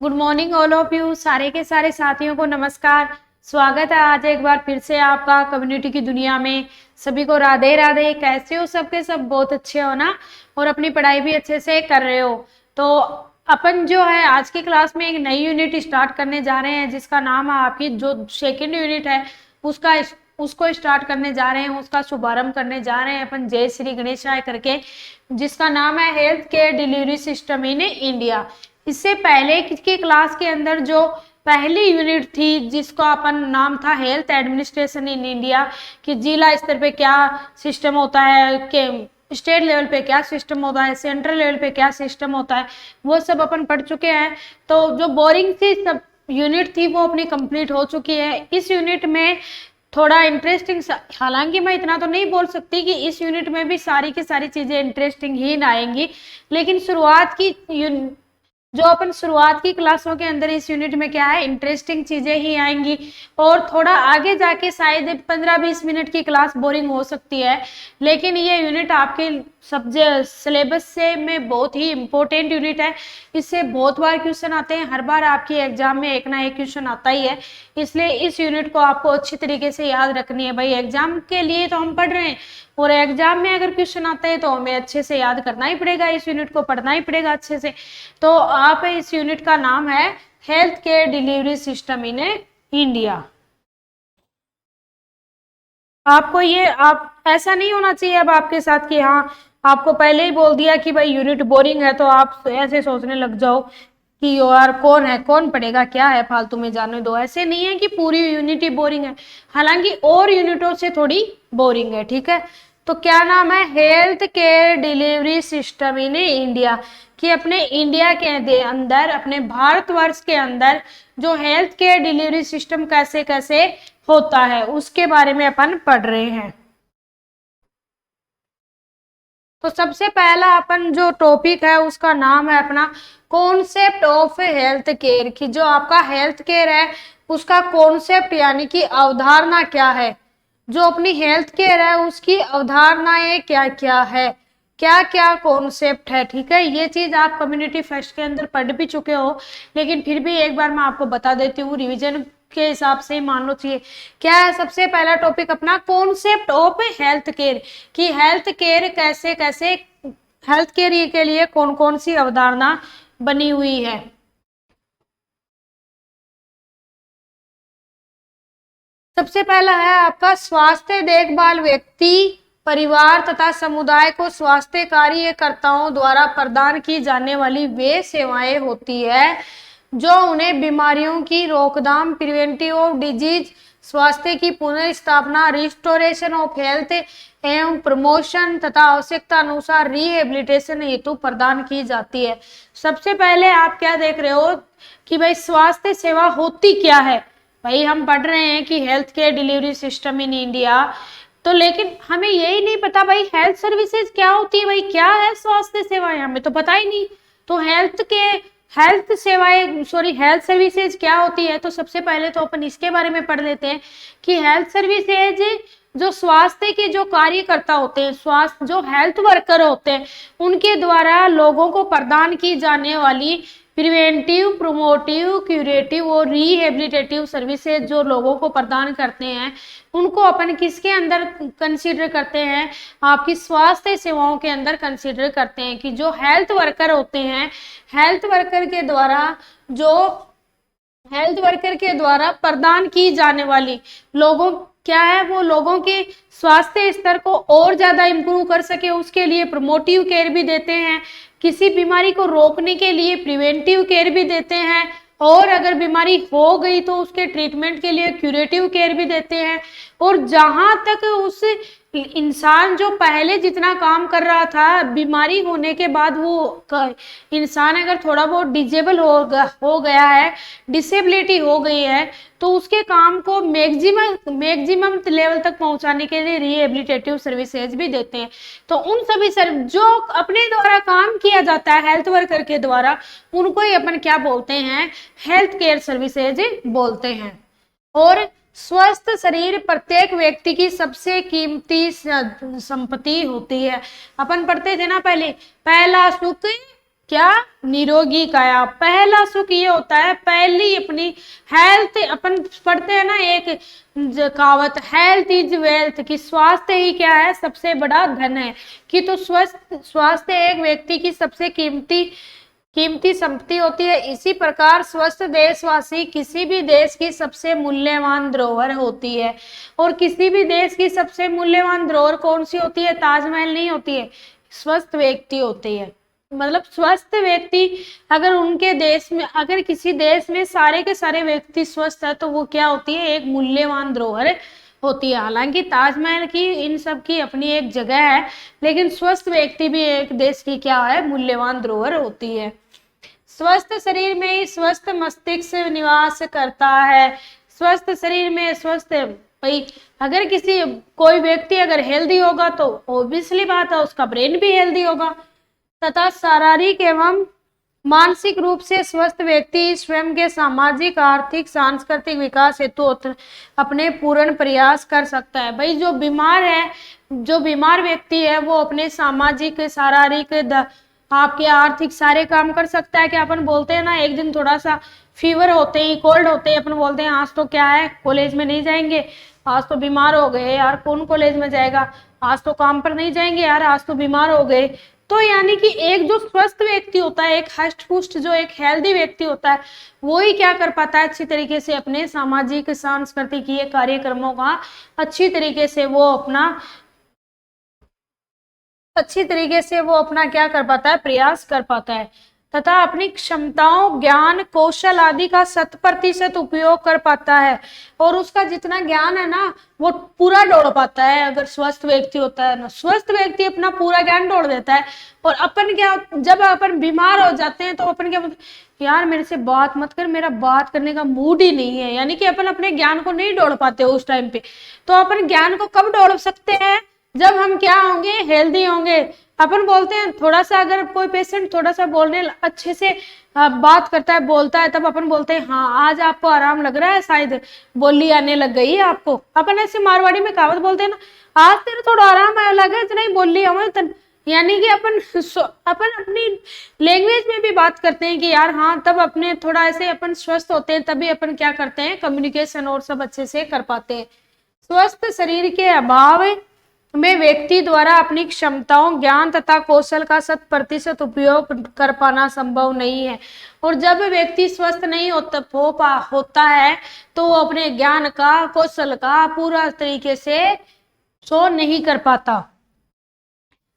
Good morning all of you, सारे के सारे साथियों को नमस्कार। स्वागत है आज एक बार फिर से आपका कम्युनिटी की दुनिया में। सभी को राधे राधे। कैसे हो? सबके सब बहुत अच्छे हो ना, और अपनी पढ़ाई भी अच्छे से कर रहे हो। तो अपन जो है आज की क्लास में एक नई यूनिट स्टार्ट करने जा रहे हैं, जिसका नाम है आपकी जो सेकेंड यूनिट है उसको स्टार्ट करने जा रहे हैं, उसका शुभारंभ करने जा रहे हैं अपन जय श्री गणेशाय करके, जिसका नाम है health care delivery system in India. इससे पहले की क्लास के अंदर जो पहली यूनिट थी जिसका अपन नाम था हेल्थ एडमिनिस्ट्रेशन इन इंडिया, कि जिला स्तर पे क्या सिस्टम होता है, कि स्टेट लेवल पे क्या सिस्टम होता है, सेंट्रल लेवल पे क्या सिस्टम होता है, वो सब अपन पढ़ चुके हैं। तो जो बोरिंग सी सब यूनिट थी वो अपनी कंप्लीट हो चुकी है। इस यूनिट में थोड़ा इंटरेस्टिंग, हालांकि मैं इतना तो नहीं बोल सकती कि इस यूनिट में भी सारी की सारी चीजें इंटरेस्टिंग ही ना आएंगी, लेकिन शुरुआत की क्लासों के अंदर इस यूनिट में क्या है, इंटरेस्टिंग चीजें ही आएंगी। और थोड़ा आगे जाके शायद 15-20 मिनट की क्लास बोरिंग हो सकती है, लेकिन ये यूनिट आपके सब्जेक्ट सिलेबस से में बहुत ही इंपॉर्टेंट यूनिट है। इससे बहुत बार क्वेश्चन आते हैं, हर बार आपकी एग्जाम में एक ना एक क्वेश्चन आता ही है। इसलिए इस यूनिट को आपको अच्छी तरीके से याद रखनी है। भाई एग्जाम के लिए तो हम पढ़ रहे हैं, और एग्जाम में अगर क्वेश्चन आता है तो हमें अच्छे से याद करना ही पड़ेगा, इस यूनिट को पढ़ना ही पड़ेगा अच्छे से। तो आप इस यूनिट का नाम है health care delivery system in India. आपको ये आप ऐसा नहीं होना चाहिए अब आपके साथ कि हाँ आपको पहले ही बोल दिया कि भाई यूनिट बोरिंग है, तो आप ऐसे सोचने लग जाओ कि यार कौन है, कौन पढ़ेगा, क्या है, फालतू में जाने दो। ऐसे नहीं है कि पूरी यूनिट ही बोरिंग है, हालांकि और यूनिटों से थोड़ी बोरिंग है, ठीक है। तो क्या नाम है, health care delivery system in India, कि अपने इंडिया के अंदर, अपने भारतवर्ष के अंदर जो हेल्थ केयर डिलीवरी सिस्टम कैसे कैसे होता है उसके बारे में अपन पढ़ रहे हैं। तो सबसे पहला अपन जो टॉपिक है उसका नाम है अपना कॉन्सेप्ट ऑफ हेल्थ केयर, की जो आपका हेल्थ केयर है उसका कॉन्सेप्ट यानी कि अवधारणा क्या है, जो अपनी हेल्थ केयर है उसकी अवधारणाएं क्या क्या है, क्या क्या कॉन्सेप्ट है, ठीक है। ये चीज आप कम्युनिटी फर्स्ट के अंदर पढ़ भी चुके हो, लेकिन फिर भी एक बार मैं आपको बता देती हूँ, रिवीजन के हिसाब से मान लो चाहिए। क्या है सबसे पहला टॉपिक अपना कॉन्सेप्ट ऑफ हेल्थ केयर, कि हेल्थ केयर कैसे कैसे, हेल्थ केयर के लिए कौन कौन सी अवधारणा बनी हुई है। सबसे पहला है आपका स्वास्थ्य देखभाल व्यक्ति, परिवार तथा समुदाय को स्वास्थ्य कार्यकर्ताओं द्वारा प्रदान की जाने वाली वे सेवाएं होती है जो उन्हें बीमारियों की रोकथाम, प्रिवेंटिव ऑफ डिजीज, स्वास्थ्य की पुनर्स्थापना, रिस्टोरेशन ऑफ हेल्थ एवं प्रमोशन तथा आवश्यकता अनुसार रिहेबिलिटेशन हेतु प्रदान की जाती है। सबसे पहले आप क्या देख रहे हो कि भाई स्वास्थ्य सेवा होती क्या है। भाई हम पढ़ रहे हैं कि health care delivery system in India, तो लेकिन हमें यही नहीं पता भाई हेल्थ सर्विसेज क्या होती है, भाई क्या है स्वास्थ्य सेवाएं, हमें तो पता ही नहीं। तो हेल्थ सर्विसेज क्या होती है, तो सबसे पहले तो अपन इसके बारे में पढ़ लेते हैं कि हेल्थ सर्विसेज जो स्वास्थ्य के जो कार्यकर्ता होते हैं, स्वास्थ्य जो हेल्थ वर्कर होते हैं, उनके द्वारा लोगों को प्रदान की जाने वाली प्रिवेंटिव, प्रोमोटिव, क्यूरेटिव और रिहेबिलिटेटिव सर्विसेज जो लोगों को प्रदान करते हैं, उनको अपन किसके अंदर कंसीडर करते हैं, आपकी स्वास्थ्य सेवाओं के अंदर कंसीडर करते हैं। कि जो हेल्थ वर्कर होते हैं, हेल्थ वर्कर के द्वारा प्रदान की जाने वाली लोगों, क्या है वो लोगों के स्वास्थ्य स्तर को और ज्यादा इंप्रूव कर सके उसके लिए प्रमोटिव केयर भी देते हैं, किसी बीमारी को रोकने के लिए प्रिवेंटिव केयर भी देते हैं, और अगर बीमारी हो गई तो उसके ट्रीटमेंट के लिए क्यूरेटिव केयर भी देते हैं। और जहां तक उस इंसान जो पहले जितना काम कर रहा था, बीमारी होने के बाद वो इंसान अगर थोड़ा बहुत डिजेबल हो गया है, डिसेबिलिटी हो गई है, तो उसके काम को मैक्सिमम लेवल तक पहुंचाने के लिए रिहेबिलिटेटिव सर्विसेज भी देते हैं। तो उन सभी जो अपने द्वारा काम किया जाता है हेल्थ वर्कर के द्वारा, उनको ही अपन क्या बोलते हैं, हेल्थ केयर सर्विसेज बोलते हैं। और स्वस्थ शरीर प्रत्येक व्यक्ति की सबसे कीमती संपत्ति होती है। अपन पढ़ते थे ना पहले, पहला सुख क्या, निरोगी काया। पहला सुख ये होता है, पहली अपनी हेल्थ, अपन पढ़ते हैं ना एक कहावत, हेल्थ इज वेल्थ, की स्वास्थ्य ही क्या है, सबसे बड़ा धन है। कि तो स्वस्थ स्वास्थ्य एक व्यक्ति की सबसे कीमती संपत्ति होती है। इसी प्रकार स्वस्थ देशवासी किसी भी देश की सबसे मूल्यवान धरोहर होती है। और किसी भी देश की सबसे मूल्यवान धरोहर कौन सी होती है, ताजमहल नहीं होती है, स्वस्थ व्यक्ति होती है। मतलब स्वस्थ व्यक्ति, अगर उनके देश में, अगर किसी देश में सारे के सारे व्यक्ति स्वस्थ है तो वो क्या होती है, एक मूल्यवान धरोहर होती है। हालांकि ताजमहल की, इन सब की अपनी एक जगह है, लेकिन स्वस्थ व्यक्ति भी एक देश की क्या है, मूल्यवान धरोहर होती है। स्वस्थ शरीर में ही स्वस्थ मस्तिष्क निवास करता है। स्वस्थ शरीर में स्वस्थ, भाई अगर कोई व्यक्ति अगर हेल्दी होगा तो ऑब्वियसली बात है उसका ब्रेन भी हेल्दी होगा। तथा शारीरिक एवं मानसिक रूप से स्वस्थ व्यक्ति स्वयं के सामाजिक, आर्थिक, सांस्कृतिक विकास हेतु अपने पूर्ण प्रयास कर सकता है। भाई जो बीमार व्यक्ति है वो अपने सामाजिक, शारीरिक, आपके आर्थिक सारे काम कर सकता है। कि अपन बोलते हैं ना, एक दिन थोड़ा सा फीवर होते ही, कोल्ड होते ही अपन बोलते हैं आज तो क्या है, कॉलेज में नहीं जाएंगे, आज तो बीमार हो गए यार, कौन कॉलेज में जाएगा, आज तो काम पर नहीं जाएंगे यार, आज तो बीमार हो गए। तो यानी कि एक जो स्वस्थ व्यक्ति होता है, एक हष्ट पुष्ट, जो एक हेल्दी व्यक्ति होता है, वो ही क्या कर पाता है, अच्छी तरीके से अपने सामाजिक, सांस्कृतिक ये कार्यक्रमों का अच्छी तरीके से वो अपना क्या कर पाता है, प्रयास कर पाता है। तथा अपनी क्षमताओं, ज्ञान, कौशल आदि का 100% उपयोग कर पाता है। और उसका जितना ज्ञान है ना वो पूरा डोल पाता है। अगर स्वस्थ व्यक्ति होता है ना, स्वस्थ व्यक्ति अपना पूरा ज्ञान डोल देता है। और अपन क्या, जब अपन बीमार हो जाते हैं तो अपन क्या, यार मेरे से बात मत कर, मेरा बात करने का मूड ही नहीं है, यानी कि अपन अपने ज्ञान को नहीं डोल पाते उस टाइम पे। तो अपन ज्ञान को कब डोल सकते हैं, जब हम क्या होंगे, हेल्दी होंगे। अपन बोलते हैं थोड़ा सा, अगर कोई पेशेंट थोड़ा सा बोलने अच्छे से बात करता है, बोलता है, तब अपन बोलते हैं हाँ आज आपको आराम लग रहा है, शायद बोली आने लग गई है आपको। अपन ऐसे मारवाड़ी में कहावत बोलते हैं ना, आज तेरे थोड़ा आराम आने लगा, इतना ही बोली हमें। यानी कि अपन अपनी लैंग्वेज में भी बात करते हैं कि यार हाँ, तब अपने थोड़ा ऐसे अपन स्वस्थ होते हैं, तभी अपन क्या करते हैं, कम्युनिकेशन और सब अच्छे से कर पाते हैं। स्वस्थ शरीर के अभाव में व्यक्ति द्वारा अपनी क्षमताओं, ज्ञान तथा कौशल का 100% उपयोग कर पाना संभव नहीं है। और जब व्यक्ति स्वस्थ नहीं होता है तो वो अपने ज्ञान का, कौशल का पूरा तरीके से शो नहीं कर पाता।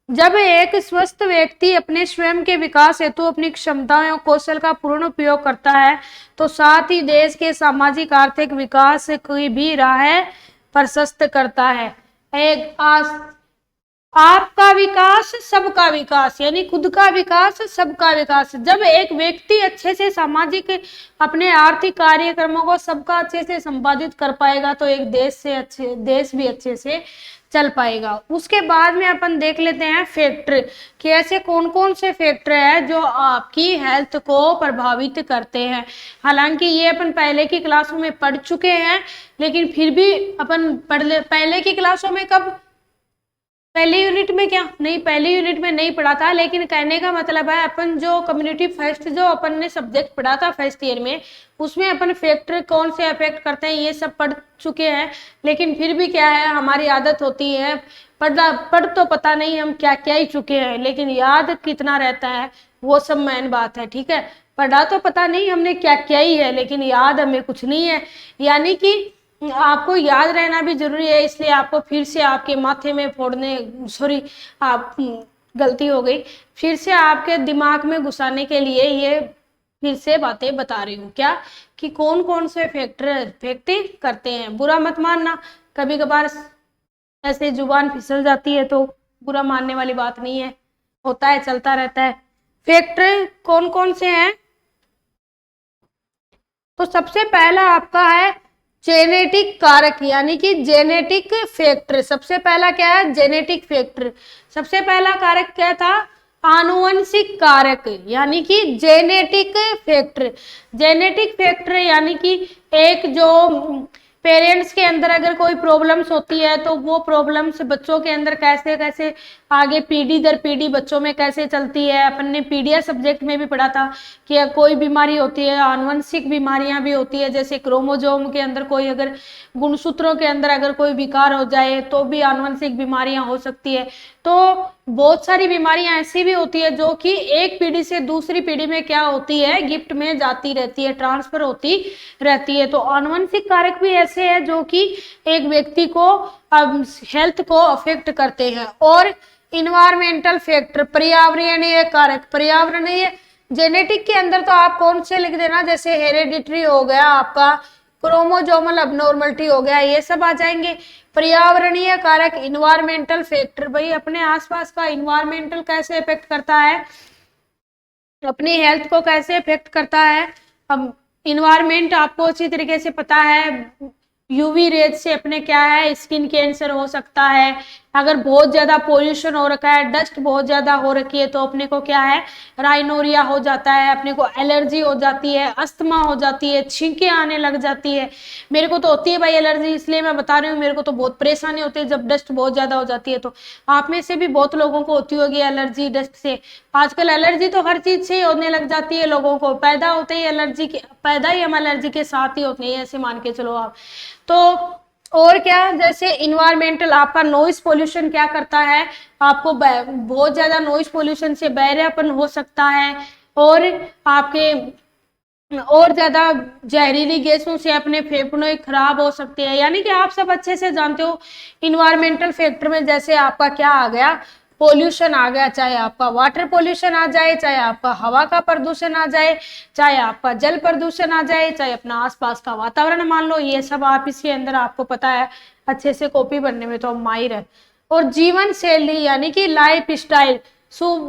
जब एक स्वस्थ व्यक्ति अपने स्वयं के विकास हेतु अपनी क्षमताओं और कौशल का पूर्ण उपयोग करता है तो साथ ही देश के सामाजिक, आर्थिक विकास की भी राह प्रशस्त करता है। आपका विकास सबका विकास, यानी खुद का विकास सबका विकास। जब एक व्यक्ति अच्छे से सामाजिक, अपने आर्थिक कार्यक्रमों को सबका अच्छे से संपादित कर पाएगा तो एक देश भी अच्छे से चल पाएगा। उसके बाद में अपन देख लेते हैं फैक्टर, कि ऐसे कौन कौन से फैक्टर है जो आपकी हेल्थ को प्रभावित करते हैं। हालांकि ये अपन पहले की क्लासों में पढ़ चुके हैं, लेकिन फिर भी अपन पहले की क्लासों में, कब, पहली यूनिट में क्या नहीं, पहली यूनिट में नहीं पढ़ा था, लेकिन कहने का मतलब है अपन जो कम्युनिटी फर्स्ट जो अपन ने सब्जेक्ट पढ़ा था फर्स्ट ईयर में, उसमें अपन फैक्टर कौन से अफेक्ट करते हैं ये सब पढ़ चुके हैं। लेकिन फिर भी क्या है, हमारी आदत होती है पढ़ तो पता नहीं हम क्या क्या ही चुके हैं, लेकिन याद कितना रहता है वो सब मेन बात है। ठीक है, पढ़ा तो पता नहीं हमने क्या क्या ही है, लेकिन याद हमें कुछ नहीं है। यानी कि आपको याद रहना भी जरूरी है, इसलिए आपको फिर से आपके माथे में आप गलती हो गई, फिर से आपके दिमाग में घुसाने के लिए ये फिर से बातें बता रही हूँ। क्या, कि कौन कौन से फैक्टर करते हैं। बुरा मत मानना, कभी कभार ऐसे जुबान फिसल जाती है तो बुरा मानने वाली बात नहीं है, होता है, चलता रहता है। फैक्टर कौन कौन से हैं, तो सबसे पहला आपका है जेनेटिक कारक, यानी कि जेनेटिक फैक्टर। सबसे पहला क्या है, जेनेटिक फैक्टर। सबसे पहला कारक क्या था, आनुवंशिक कारक, यानी कि जेनेटिक फैक्टर। जेनेटिक फैक्टर यानी कि एक जो पेरेंट्स के अंदर अगर कोई प्रॉब्लम्स होती है तो वो प्रॉब्लम्स बच्चों के अंदर कैसे कैसे आगे पीढ़ी दर पीढ़ी बच्चों में कैसे चलती है। अपन ने पीडिया सब्जेक्ट में भी पढ़ा था कि कोई बीमारी होती है, आनुवंशिक बीमारियां भी होती है, जैसे क्रोमोजोम के अंदर कोई अगर गुणसूत्रों के अंदर अगर कोई विकार हो जाए तो भी आनुवंशिक बीमारियां हो सकती है। तो बहुत सारी बीमारियां ऐसी भी होती है जो कि एक पीढ़ी से दूसरी पीढ़ी में क्या होती है, गिफ्ट में जाती रहती है, ट्रांसफर होती रहती है। तो आनुवंशिक कारक भी ऐसे है जो कि एक व्यक्ति को हेल्थ को अफेक्ट करते हैं। और इन्वायरमेंटल फैक्टर, पर्यावरणीय कारक, पर्यावरणीय जेनेटिक के अंदर तो आप कौन से लिख देना, जैसे हेरेडिटरी हो गया, आपका क्रोमोजोमल अबनॉर्मलिटी हो गया, ये सब आ जाएंगे। पर्यावरणीय कारक, इन्वायरमेंटल फैक्टर, भाई अपने आसपास का इन्वायरमेंटल कैसे इफेक्ट करता है, अपनी हेल्थ को कैसे इफेक्ट करता है। अब इन्वायरमेंट आपको अच्छी तरीके से पता है, यूवी रेज से अपने क्या है, स्किन कैंसर हो सकता है। अगर बहुत ज्यादा पोल्यूशन हो रखा है, डस्ट बहुत ज्यादा हो रखी है, तो अपने को क्या है, राइनोरिया हो जाता है, अपने को एलर्जी हो जाती है, अस्थमा हो जाती है, छींकें आने लग जाती है। मेरे को तो होती है भाई एलर्जी, इसलिए मैं बता रही हूँ, मेरे को तो बहुत परेशानी होती है जब डस्ट बहुत ज्यादा हो जाती है। तो आप में से भी बहुत लोगों को होती होगी एलर्जी डस्ट से। आजकल एलर्जी तो हर चीज से होने लग जाती है लोगों को, पैदा होते ही एलर्जी के, पैदा ही हम एलर्जी के साथ ही होते हैं, ऐसे मान के चलो आप। तो और क्या, जैसे इन्वायरमेंटल, आपका नॉइस पोल्यूशन क्या करता है, आपको बहुत ज्यादा नॉइस पोल्यूशन से बहरापन हो सकता है, और आपके और ज्यादा जहरीली गैसों से अपने फेफड़े खराब हो सकते हैं। यानी कि आप सब अच्छे से जानते हो इन्वायरमेंटल फैक्टर में जैसे आपका क्या आ गया, पोल्यूशन आ गया, चाहे आपका वाटर पोल्यूशन आ जाए, चाहे आपका हवा का प्रदूषण आ जाए, चाहे आपका जल प्रदूषण आ जाए, चाहे अपना आसपास का वातावरण मान लो, ये सब आप इसके अंदर आपको पता है, अच्छे से कॉपी बनने में तो माहिर है। और जीवन शैली यानी कि लाइफ स्टाइल,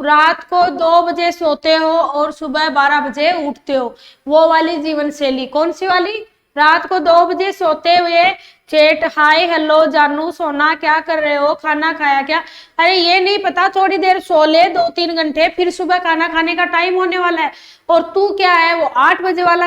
रात को 2 बजे सोते हो और सुबह 12 बजे उठते हो, वो वाली जीवन शैली। कौन सी वाली, रात को 2 बजे सोते हुए चैट, हाय हेलो जानू सोना, क्या कर रहे हो, खाना खाया क्या, अरे ये नहीं पता, थोड़ी देर सो ले 2-3 घंटे, फिर सुबह खाना खाने का टाइम होने वाला है, और तू क्या है वो 8 बजे वाला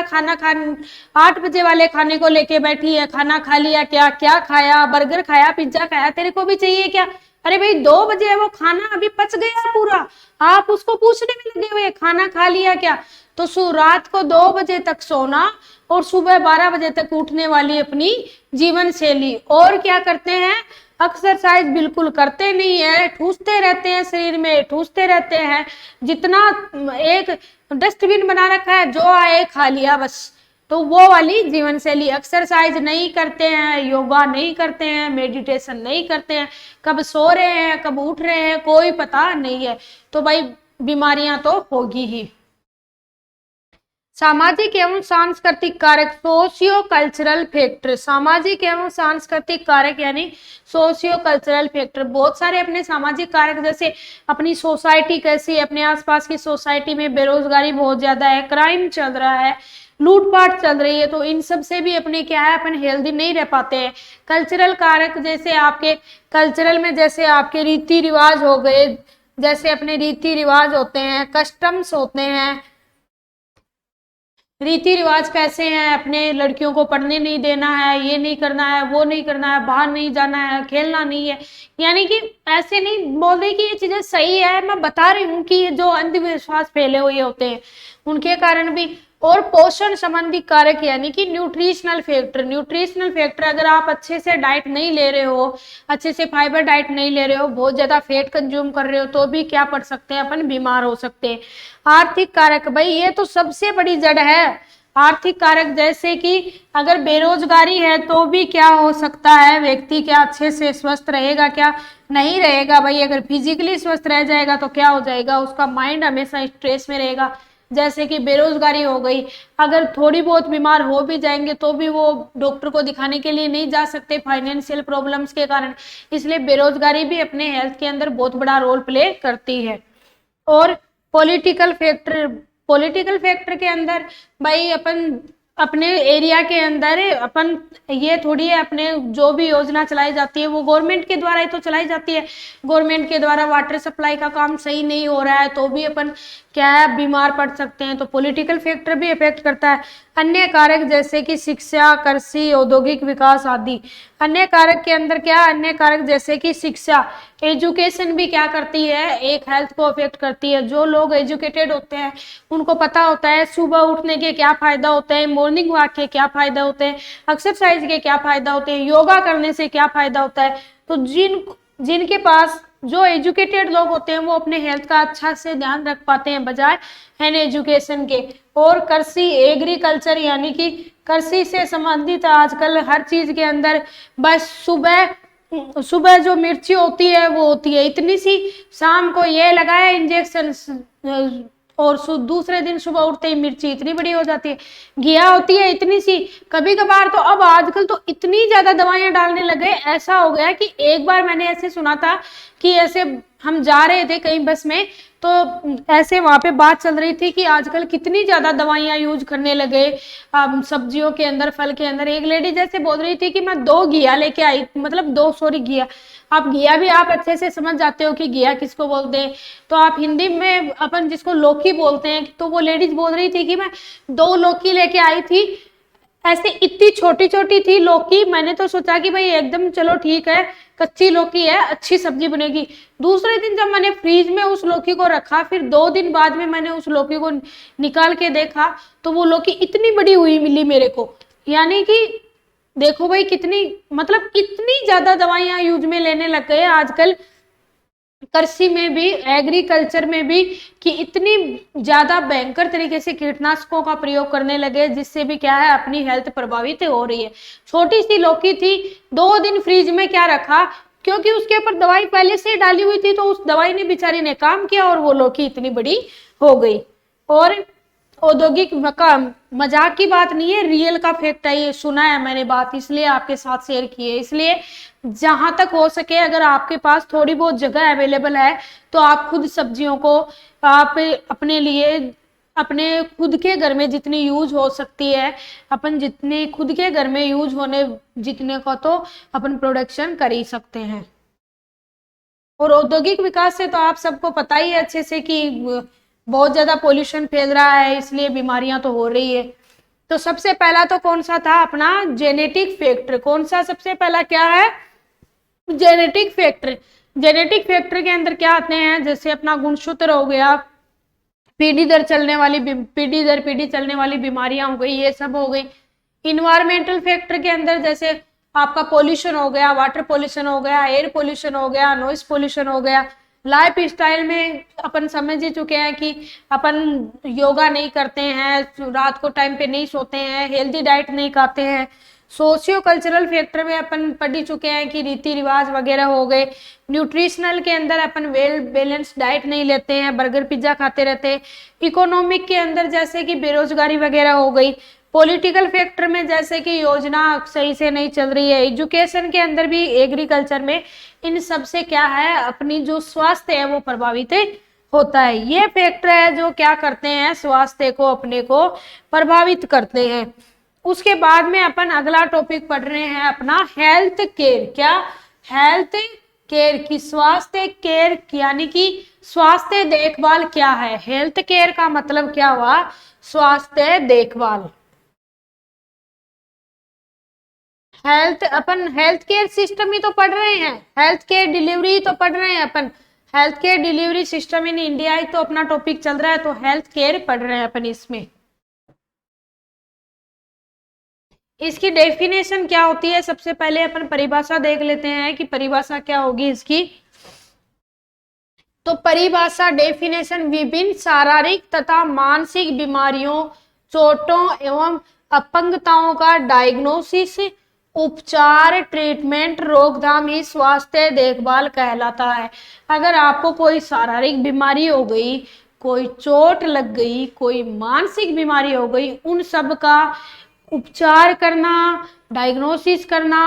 8 बजे वाले खाने को लेके बैठी है। खाना खा लिया क्या, क्या खाया, बर्गर खाया, पिज्जा खाया, तेरे को भी चाहिए क्या। अरे भाई 2 बजे है, वो खाना अभी पच गया पूरा, आप उसको पूछने में लगे हुए खाना खा लिया क्या। तो रात को 2 बजे तक सोना और सुबह 12 बजे तक उठने वाली अपनी जीवन शैली। और क्या करते हैं, एक्सरसाइज बिल्कुल करते नहीं है, ठूसते रहते हैं, शरीर में ठूसते रहते हैं, जितना एक डस्टबिन बना रखा है, जो आए खा लिया बस। तो वो वाली जीवन शैली, एक्सरसाइज नहीं करते हैं, योगा नहीं करते हैं, मेडिटेशन नहीं करते हैं, कब सो रहे हैं कब उठ रहे हैं कोई पता नहीं है, तो भाई बीमारियां तो होगी ही। सामाजिक एवं सांस्कृतिक कारक, सोशियो कल्चरल फैक्टर, सामाजिक एवं सांस्कृतिक कारक यानी सोशियो कल्चरल फैक्टर, बहुत सारे अपने सामाजिक कारक, जैसे अपनी सोसाइटी कैसी है, अपने आसपास की सोसाइटी में बेरोजगारी बहुत ज्यादा है, क्राइम चल रहा है, लूटपाट चल रही है, तो इन सब से भी अपने क्या है, अपन हेल्दी नहीं रह पाते हैं। कल्चरल कारक, जैसे आपके कल्चरल में जैसे आपके रीति रिवाज हो गए, जैसे अपने रीति रिवाज होते हैं, कस्टम्स होते हैं, रीति रिवाज कैसे हैं, अपने लड़कियों को पढ़ने नहीं देना है, ये नहीं करना है, वो नहीं करना है, बाहर नहीं जाना है, खेलना नहीं है। यानी कि ऐसे नहीं बोल रही कि ये चीजें सही है, मैं बता रही हूँ कि ये जो अंधविश्वास फैले हुए होते हैं उनके कारण भी। और पोषण संबंधी कारक यानी कि न्यूट्रिशनल फैक्टर, न्यूट्रिशनल फैक्टर, अगर आप अच्छे से डाइट नहीं ले रहे हो, अच्छे से फाइबर डाइट नहीं ले रहे हो, बहुत ज्यादा फैट कंज्यूम कर रहे हो, तो भी क्या पड़ सकते हैं, अपन बीमार हो सकते हैं। आर्थिक कारक, भाई ये तो सबसे बड़ी जड़ है। आर्थिक कारक जैसे कि अगर बेरोजगारी है तो भी क्या हो सकता है, व्यक्ति क्या अच्छे से स्वस्थ रहेगा, क्या नहीं रहेगा। भाई अगर फिजिकली स्वस्थ रह जाएगा तो क्या हो जाएगा, उसका माइंड हमेशा स्ट्रेस में रहेगा। जैसे कि बेरोजगारी हो गई, अगर थोड़ी बहुत बीमार हो भी जाएंगे तो भी वो डॉक्टर को दिखाने के लिए नहीं जा सकते फाइनेंशियल प्रॉब्लम्स के कारण, इसलिए बेरोजगारी भी अपने हेल्थ के अंदर बहुत बड़ा रोल प्ले करती है। और पॉलिटिकल फैक्टर, पॉलिटिकल फैक्टर के अंदर भाई अपन अपने एरिया के अंदर अपन ये थोड़ी है, अपने जो भी योजना चलाई जाती है वो गवर्नमेंट के द्वारा ही तो चलाई जाती है। गवर्नमेंट के द्वारा वाटर सप्लाई का काम सही नहीं हो रहा है तो भी अपन क्या है, बीमार पड़ सकते हैं। तो पॉलिटिकल फैक्टर भी इफेक्ट करता है। अन्य कारक जैसे कि शिक्षा, कृषि, औद्योगिक विकास आदि। अन्य कारक के अंदर क्या, अन्य कारक जैसे कि शिक्षा, एजुकेशन भी क्या करती है, एक हेल्थ को अफेक्ट करती है। जो लोग एजुकेटेड होते हैं उनको पता होता है सुबह उठने के क्या फायदा होते हैं, मॉर्निंग वॉक के क्या फायदा होते हैं, एक्सरसाइज के क्या फायदा होते हैं, योगा करने से क्या फायदा होता है। तो जिनके पास जो एजुकेटेड लोग होते हैं वो अपने हेल्थ का अच्छा से ध्यान रख पाते हैं बजाय एन एजुकेशन के। और कृषि, एग्रीकल्चर यानी कि कृषि से संबंधित आजकल हर चीज के अंदर बस सुबह जो मिर्ची होती है वो होती है इतनी सी, शाम को ये लगाया इंजेक्शन और दूसरे दिन सुबह उठते ही मिर्ची इतनी बड़ी हो जाती है। घिया होती है इतनी सी, कभी कभार तो अब आजकल तो इतनी ज्यादा दवाइयां डालने लगे। ऐसा हो गया कि एक बार मैंने ऐसे सुना था कि ऐसे हम जा रहे थे कहीं बस में, तो ऐसे वहां पे बात चल रही थी कि आजकल कितनी ज्यादा दवाइयां यूज करने लगे सब्जियों के अंदर, फल के अंदर। एक लेडी जैसे बोल रही थी कि मैं 2 घिया लेके आई, मतलब 2 सॉरी घिया, आप घिया भी आप अच्छे से समझ जाते हो कि घिया किसको बोलते हैं। तो आप हिंदी में अपन जिसको लौकी बोलते हैं, तो वो लेडीज बोल रही थी कि मैं 2 लौकी लेके आई थी। ऐसे इतनी छोटी छोटी थी लौकी, मैंने तो सोचा कि भाई एकदम चलो ठीक है, कच्ची लौकी है, अच्छी सब्जी बनेगी। दूसरे दिन जब मैंने फ्रीज में उस लौकी को रखा, फिर 2 दिन बाद में मैंने उस लौकी को निकाल के देखा तो वो लौकी इतनी बड़ी हुई मिली मेरे को। यानी कि देखो भाई कितनी, मतलब इतनी ज्यादा दवाइयां यूज में लेने लग गए आजकल कृषि में भी, एग्रीकल्चर में भी, कि इतनी ज्यादा भयंकर तरीके से कीटनाशकों का प्रयोग करने लगे जिससे भी क्या है, अपनी हेल्थ प्रभावित हो रही है। छोटी सी लौकी थी, 2 दिन फ्रिज में क्या रखा, क्योंकि उसके ऊपर दवाई पहले से डाली हुई थी, तो उस दवाई ने बेचारी ने काम किया और वो लौकी इतनी बड़ी हो गई। और औद्योगिक मजाक की बात नहीं है, रियल का फैक्ट है, ये सुना है मैंने बात, इसलिए आपके साथ शेयर की है। इसलिए जहां तक हो सके अगर आपके पास थोड़ी बहुत जगह अवेलेबल है तो आप खुद सब्जियों को आप अपने लिए, अपने खुद के घर में जितनी यूज हो सकती है, अपन जितने खुद के घर में यूज होने जितने का तो अपन प्रोडक्शन कर ही सकते हैं। और औद्योगिक विकास से तो आप सबको पता ही है अच्छे से कि बहुत ज्यादा पोल्यूशन फैल रहा है, इसलिए बीमारियां तो हो रही है। तो सबसे पहला तो कौन सा था अपना जेनेटिक फैक्टर, कौन सा सबसे पहला क्या है, जेनेटिक फैक्टर। जेनेटिक फैक्टर के अंदर क्या आते हैं, जैसे अपना गुणसूत्र हो गया, पीढ़ी दर पीढ़ी चलने वाली बीमारियां हो गई, ये सब हो गई। इन्वायरमेंटल फैक्टर के अंदर जैसे आपका पोल्यूशन हो गया, वाटर पोल्यूशन हो गया, एयर पोल्यूशन हो गया, नॉइस पोल्यूशन हो गया। लाइफ स्टाइल में अपन समझ ही चुके हैं कि अपन योगा नहीं करते हैं, रात को टाइम पे नहीं सोते हैं, हेल्दी डाइट नहीं खाते हैं। सोशियो कल्चरल फैक्टर में अपन पढ़ ही चुके हैं कि रीति रिवाज वगैरह हो गए। न्यूट्रिशनल के अंदर अपन वेल बैलेंस डाइट नहीं लेते हैं, बर्गर पिज्जा खाते रहते हैं। इकोनॉमिक के अंदर जैसे कि बेरोजगारी वगैरह हो गई। पॉलिटिकल फैक्टर में जैसे कि योजना सही से नहीं चल रही है। एजुकेशन के अंदर भी, एग्रीकल्चर में, इन सब से क्या है, अपनी जो स्वास्थ्य है वो प्रभावित होता है। ये फैक्टर है जो क्या करते हैं, स्वास्थ्य को अपने को प्रभावित करते हैं। उसके बाद में अपन अगला टॉपिक पढ़ रहे हैं अपना हेल्थ केयर। क्या, हेल्थ केयर की, स्वास्थ्य केयर यानी कि स्वास्थ्य देखभाल क्या है। हेल्थ केयर का मतलब क्या हुआ, स्वास्थ्य देखभाल। अपन हेल्थ केयर सिस्टम ही तो पढ़ रहे हैं, हेल्थ केयर डिलीवरी तो पढ़ रहे हैं अपन। Health care delivery system in India ही तो अपना टॉपिक चल रहा है, तो हेल्थ केयर पढ़ रहे हैं अपन इसमें। इसकी डेफिनेशन क्या होती है, सबसे पहले अपन परिभाषा देख लेते हैं कि परिभाषा क्या होगी इसकी। तो परिभाषा, डेफिनेशन, विभिन्न शारीरिक तथा मानसिक बीमारियों, चोटों एवं अपंगताओं का डायग्नोसिस, उपचार, ट्रीटमेंट, रोकथाम ही स्वास्थ्य देखभाल कहलाता है। अगर आपको कोई शारीरिक बीमारी हो गई, कोई चोट लग गई, कोई मानसिक बीमारी हो गई, उन सब का उपचार करना, डायग्नोसिस करना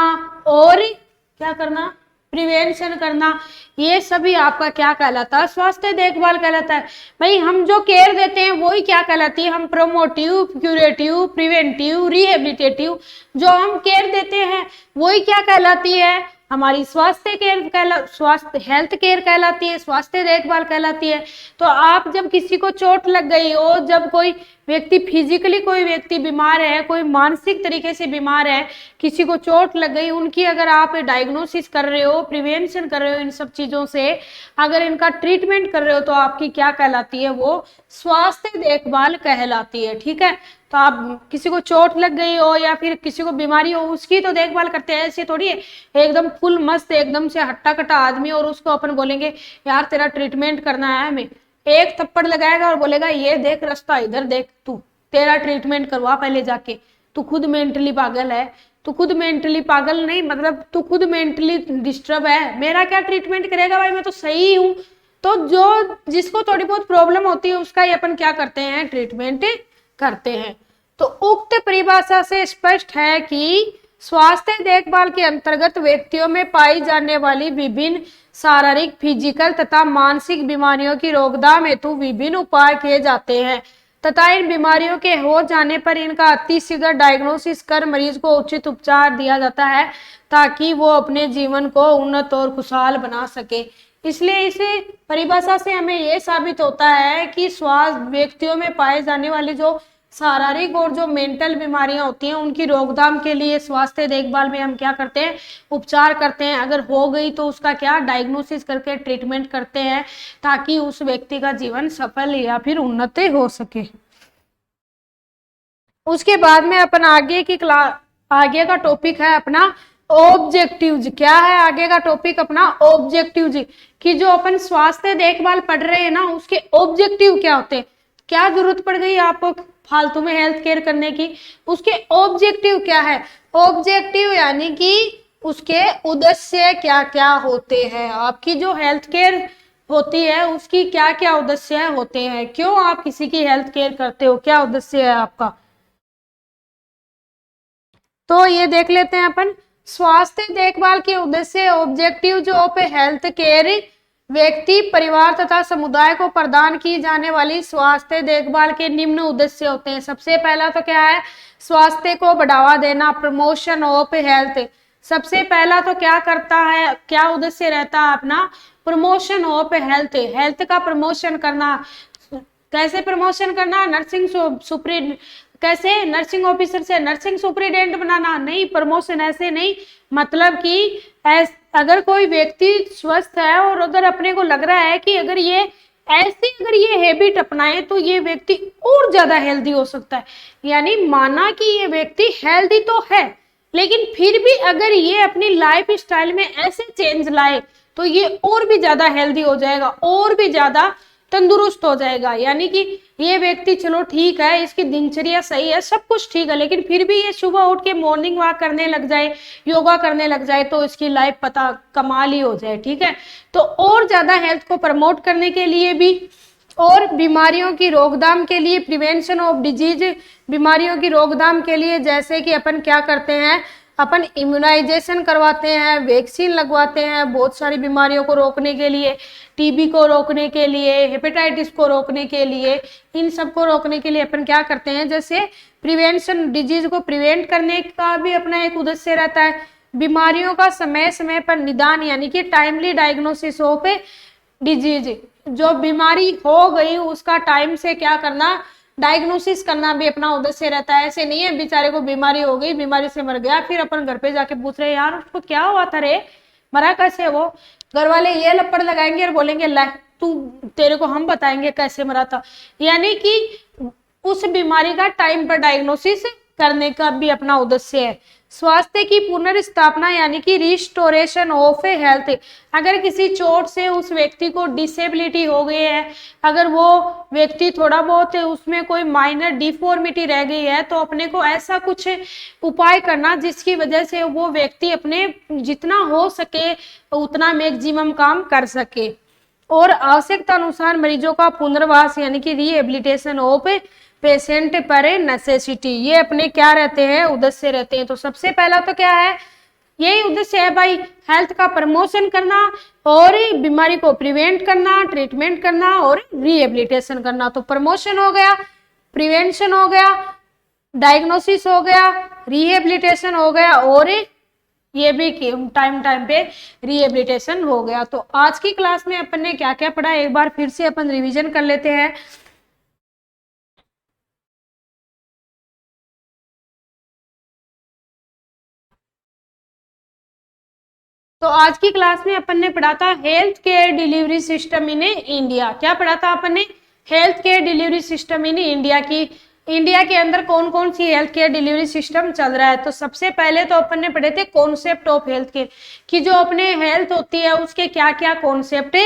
और क्या करना, प्रिवेंशन करना, ये सभी आपका क्या कहलाता है? स्वास्थ्य देखभाल कहलाता है। भाई हम जो केयर देते हैं वही क्या कहलाती है? हम प्रोमोटिव, क्यूरेटिव, प्रिवेंटिव, रिहेबिलिटेटिव, जो हम केयर देते हैं वही क्या कहलाती है? हमारी स्वास्थ्य केयर स्वास्थ्य हेल्थ केयर कहलाती है, स्वास्थ्य देखभाल कहलाती है। तो आप जब किसी को चोट लग गई हो, जब कोई व्यक्ति फिजिकली कोई व्यक्ति बीमार है, कोई मानसिक तरीके से बीमार है, किसी को चोट लग गई, उनकी अगर आप डायग्नोसिस कर रहे हो, प्रिवेंशन कर रहे हो, इन सब चीजों से अगर इनका ट्रीटमेंट कर रहे हो, तो आपकी क्या कहलाती है? वो स्वास्थ्य देखभाल कहलाती है। ठीक है, तो आप किसी को चोट लग गई हो या फिर किसी को बीमारी हो, उसकी तो देखभाल करते हैं। ऐसे थोड़ी है एकदम फुल मस्त एकदम से हट्टा कट्टा आदमी और उसको अपन बोलेंगे यार तेरा ट्रीटमेंट करना है, हमें एक थप्पड़ लगाएगा और बोलेगा ये देख रास्ता इधर देख, तू तेरा ट्रीटमेंट करवा पहले जाके, तू खुद मेंटली पागल है, तू खुद मेंटली पागल नहीं मतलब तू खुद मेंटली डिस्टर्ब है, मेरा क्या ट्रीटमेंट करेगा? भाई मैं तो सही हूँ। तो जो जिसको थोड़ी बहुत प्रॉब्लम होती है उसका ही अपन क्या करते हैं? ट्रीटमेंट करते हैं। तो उक्त परिभाषा से स्पष्ट है कि स्वास्थ्य देखभाल के अंतर्गत व्यक्तियों में पाई जाने वाली विभिन्न शारीरिक, फिजिकल तथा मानसिक बीमारियों की रोकथाम हेतु विभिन्न उपाय किए जाते हैं तथा इन बीमारियों के हो जाने पर इनका अतिशीघ्र डायग्नोसिस कर मरीज को उचित उपचार दिया जाता है ताकि वो अपने जीवन को उन्नत और खुशहाल बना सके। इसलिए इस परिभाषा से हमें ये साबित होता है कि स्वास्थ्य व्यक्तियों में पाए जाने वाली जो शारीरिक और जो मेंटल बीमारियां होती हैं उनकी रोकथाम के लिए स्वास्थ्य देखभाल में हम क्या करते हैं? उपचार करते हैं। अगर हो गई तो उसका क्या डायग्नोसिस करके ट्रीटमेंट करते हैं ताकि उस व्यक्ति का जीवन सफल या फिर उन्नत हो सके। उसके बाद में अपन आगे का टॉपिक है अपना ऑब्जेक्टिव्स। क्या है आगे का टॉपिक अपना? ऑब्जेक्टिव्स, कि जो अपन स्वास्थ्य देखभाल पढ़ रहे हैं ना उसके ऑब्जेक्टिव क्या होते हैं। क्या जरूरत पड़ गई आपको फालतू में हेल्थ केयर करने की? उसके ऑब्जेक्टिव क्या है? ऑब्जेक्टिव यानी कि उसके उद्देश्य क्या क्या होते हैं। आपकी जो हेल्थ केयर होती है उसकी क्या क्या उद्देश्य होते हैं, क्यों आप किसी की हेल्थ केयर करते हो, क्या उद्देश्य है आपका? तो ये देख लेते हैं अपन। स्वास्थ्य देखभाल के उद्देश्य ऑब्जेक्टिव जो ऑफ हेल्थ केयर व्यक्ति, परिवार तथा समुदाय को प्रदान की जाने वाली स्वास्थ्य देखभाल के निम्न उद्देश्य होते हैं। सबसे पहला तो क्या है? स्वास्थ्य को बढ़ावा देना, प्रमोशन ऑफ हेल्थ। सबसे पहला तो क्या करता है, क्या उद्देश्य रहता है अपना? प्रमोशन ऑफ हेल्थ, हेल्थ का प्रमोशन करना। कैसे प्रमोशन करना? नर्सिंग सुप्रीड कैसे? नर्सिंग ऑफिसर से नर्सिंग सुप्रीडेंट बनाना नहीं, प्रमोशन ऐसे नहीं, मतलब कि अगर कोई व्यक्ति स्वस्थ है और अगर अपने को लग रहा है कि अगर ये हैबिट अपनाए तो ये व्यक्ति और ज्यादा हेल्दी हो सकता है। यानी माना कि ये व्यक्ति हेल्दी तो है लेकिन फिर भी अगर ये अपनी लाइफ स्टाइल में ऐसे चेंज लाए तो ये और भी ज्यादा हेल्दी हो जाएगा, और भी ज्यादा तंदुरुस्त हो जाएगा। यानी कि ये व्यक्ति चलो ठीक है, इसकी दिनचर्या सही है, सब कुछ ठीक है, लेकिन फिर भी ये सुबह उठ के मॉर्निंग वॉक करने लग जाए, योगा करने लग जाए तो इसकी लाइफ पता कमाल ही हो जाए। ठीक है, तो और ज्यादा हेल्थ को प्रमोट करने के लिए भी और बीमारियों की रोकथाम के लिए, प्रिवेंशन ऑफ डिजीज, बीमारियों की रोकथाम के लिए जैसे कि अपन क्या करते हैं? अपन इम्यूनाइजेशन करवाते हैं, वैक्सीन लगवाते हैं बहुत सारी बीमारियों को रोकने के लिए, टीबी को रोकने के लिए, हेपेटाइटिस को रोकने के लिए, इन सब को रोकने के लिए अपन क्या करते हैं? जैसे प्रिवेंशन, डिजीज को प्रिवेंट करने का भी अपना एक उद्देश्य रहता है। बीमारियों का समय समय पर निदान यानी कि टाइमली डायग्नोसिस ऑफ डिजीज, जो बीमारी हो गई उसका टाइम से क्या करना? डायग्नोसिस करना भी अपना उद्देश्य रहता है। ऐसे नहीं है बेचारे को बीमारी हो गई, बीमारी से मर गया, फिर अपन घर पे जाके पूछ रहे यार उसको क्या हुआ था रे, मरा कैसे वो? घर वाले ये लपड़ लगाएंगे और बोलेंगे ला तू, तेरे को हम बताएंगे कैसे मरा था। यानी कि उस बीमारी का टाइम पर डायग्नोसिस करने का भी अपना उद्देश्य है। स्वास्थ्य की पुनर्स्थापना यानी कि रिस्टोरेशन ऑफ हेल्थ, अगर किसी चोट से उस व्यक्ति को डिसेबिलिटी हो गई है, अगर वो व्यक्ति थोड़ा बहुत उसमें कोई माइनर डिफॉर्मिटी रह गई है, तो अपने को ऐसा कुछ उपाय करना जिसकी वजह से वो व्यक्ति अपने जितना हो सके उतना मैक्सिमम काम कर सके। और आवश्यकता अनुसार मरीजों का पुनर्वास यानी कि रिहेबिलिटेशन ऑफ पेशेंट पर नेसेसिटी, ये अपने क्या रहते हैं? उद्देश्य रहते हैं। तो सबसे पहला तो क्या है? यही उद्देश्य है भाई, हेल्थ का प्रमोशन करना और बीमारी को प्रिवेंट करना, ट्रीटमेंट करना और रिहेबिलिटेशन करना। तो प्रमोशन हो गया, प्रिवेंशन हो गया, डायग्नोसिस हो गया, रिहेबिलिटेशन हो गया और ये भी टाइम टाइम पे रिहेबिलिटेशन हो गया। तो आज की क्लास में अपन ने क्या क्या पढ़ा, एक बार फिर से अपन रिवीजन कर लेते हैं। तो आज की क्लास में अपन ने पढ़ा था health care delivery system in India. क्या पढ़ा था अपन ने? Health care delivery system in India की इंडिया के अंदर कौन कौन सी हेल्थ केयर डिलीवरी सिस्टम चल रहा है। तो सबसे पहले तो अपन ने पढ़े थे कॉन्सेप्ट ऑफ हेल्थ केयर कि जो अपने हेल्थ होती है उसके क्या क्या कॉन्सेप्ट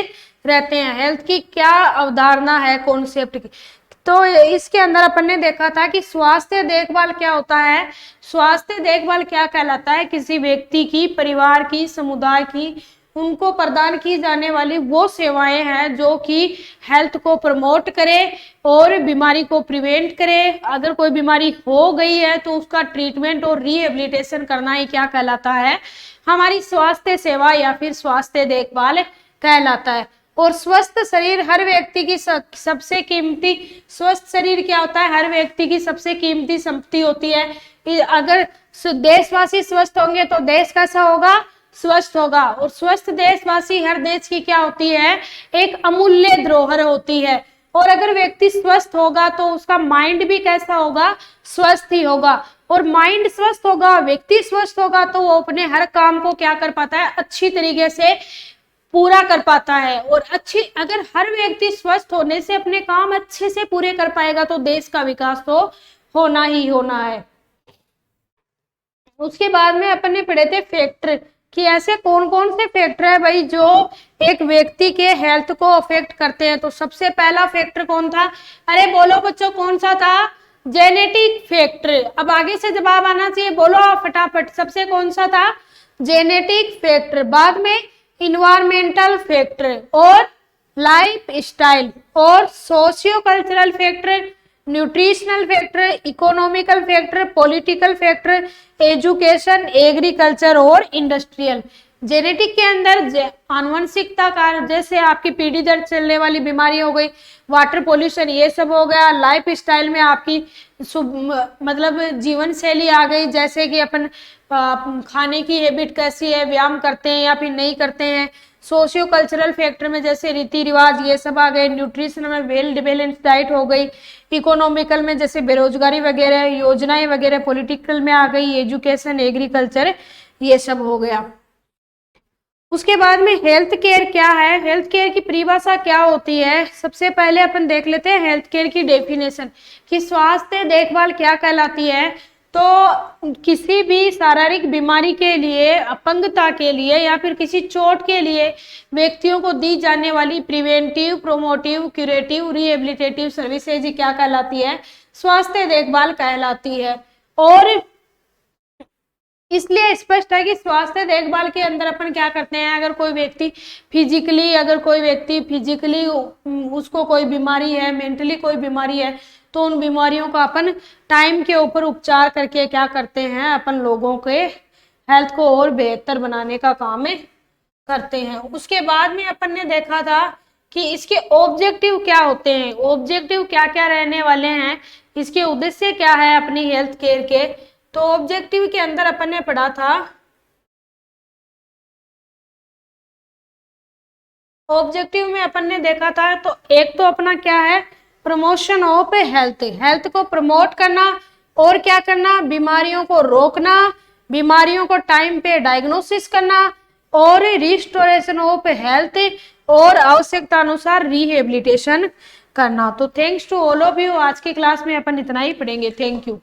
रहते हैं, हेल्थ की क्या अवधारणा है कॉन्सेप्ट की। तो इसके अंदर अपन ने देखा था कि स्वास्थ्य देखभाल क्या होता है। स्वास्थ्य देखभाल क्या कहलाता है? किसी व्यक्ति की, परिवार की, समुदाय की, उनको प्रदान की जाने वाली वो सेवाएं हैं जो कि हेल्थ को प्रमोट करे और बीमारी को प्रिवेंट करे। अगर कोई बीमारी हो गई है तो उसका ट्रीटमेंट और रिहेबिलिटेशन करना ही क्या कहलाता है? हमारी स्वास्थ्य सेवा या फिर स्वास्थ्य देखभाल कहलाता है। और स्वस्थ शरीर हर व्यक्ति की सबसे कीमती, स्वस्थ शरीर क्या होता है? हर व्यक्ति की सबसे कीमती संपत्ति होती है। अगर देशवासी स्वस्थ होंगे तो देश कैसा होगा? स्वस्थ होगा। और स्वस्थ देशवासी हर देश की क्या होती है? एक अमूल्य धरोहर होती है। और अगर व्यक्ति स्वस्थ होगा तो उसका माइंड भी कैसा होगा? स्वस्थ ही होगा। और माइंड स्वस्थ होगा, व्यक्ति स्वस्थ होगा तो वो अपने हर काम को क्या कर पाता है? अच्छी तरीके से पूरा कर पाता है। और अगर हर व्यक्ति स्वस्थ होने से अपने काम अच्छे से पूरे कर पाएगा तो देश का विकास तो होना ही होना है। उसके बाद में अपन ने पढ़े थे फैक्टर कि ऐसे कौन कौन से फैक्टर है भाई जो एक व्यक्ति के हेल्थ को अफेक्ट करते हैं। तो सबसे पहला फैक्टर कौन था? अरे बोलो बच्चों, कौन सा था? Genetic factor. अब आगे से जवाब आना चाहिए, बोलो फटाफट। सबसे कौन सा था? Genetic factor. बाद में इन्वायरमेंटल फैक्टर और लाइफ स्टाइल और socio cultural factor, nutritional factor, economical factor, political factor, education, agriculture और इंडस्ट्रियल। जेनेटिक के अंदर आनुवंशिकता कारण, जैसे आपकी पीढ़ी दर चलने वाली बीमारी हो गई, वाटर पोल्यूशन, ये सब हो गया। लाइफ स्टाइल में आपकी मतलब जीवन शैली आ गई, जैसे कि अपन खाने की हैबिट कैसी है, व्यायाम करते हैं या फिर नहीं करते हैं। सोशियो कल्चरल फैक्टर में जैसे रीति रिवाज ये सब आ गए। न्यूट्रिशन में वेल बैलेंस डाइट हो गई। इकोनॉमिकल में जैसे बेरोजगारी वगैरह, योजनाएं वगैरह। पॉलिटिकल में आ गई एजुकेशन, एग्रीकल्चर, ये सब हो गया। उसके बाद में हेल्थ केयर क्या है, हेल्थ केयर की परिभाषा क्या होती है। सबसे पहले अपन देख लेते हैं हेल्थ केयर की डेफिनेशन कि स्वास्थ्य देखभाल क्या कहलाती है। तो किसी भी शारीरिक बीमारी के लिए, अपंगता के लिए या फिर किसी चोट के लिए व्यक्तियों को दी जाने वाली preventive, promotive, curative, rehabilitative services क्या कहलाती है? स्वास्थ्य देखभाल कहलाती है। और इसलिए स्पष्ट है कि स्वास्थ्य देखभाल के अंदर अपन क्या करते हैं, अगर कोई व्यक्ति फिजिकली उसको कोई बीमारी है, मेंटली कोई बीमारी है, तो उन बीमारियों का अपन टाइम के ऊपर उपचार करके क्या करते हैं, अपन लोगों के हेल्थ को और बेहतर बनाने का काम करते हैं। उसके बाद में अपन ने देखा था कि इसके ऑब्जेक्टिव क्या होते हैं, ऑब्जेक्टिव क्या क्या रहने वाले हैं, इसके उद्देश्य क्या है अपनी हेल्थ केयर के। तो ऑब्जेक्टिव के अंदर अपन ने पढ़ा था, ऑब्जेक्टिव में अपन ने देखा था तो एक तो अपना क्या है, प्रमोशन ऑफ हेल्थ, हेल्थ को प्रमोट करना और क्या करना, बीमारियों को रोकना, बीमारियों को टाइम पे डायग्नोसिस करना और रिस्टोरेशन ऑफ हेल्थ और आवश्यकता अनुसार रिहेबिलिटेशन करना। तो thanks to all of you. आज की क्लास में अपन इतना ही पढ़ेंगे। Thank you.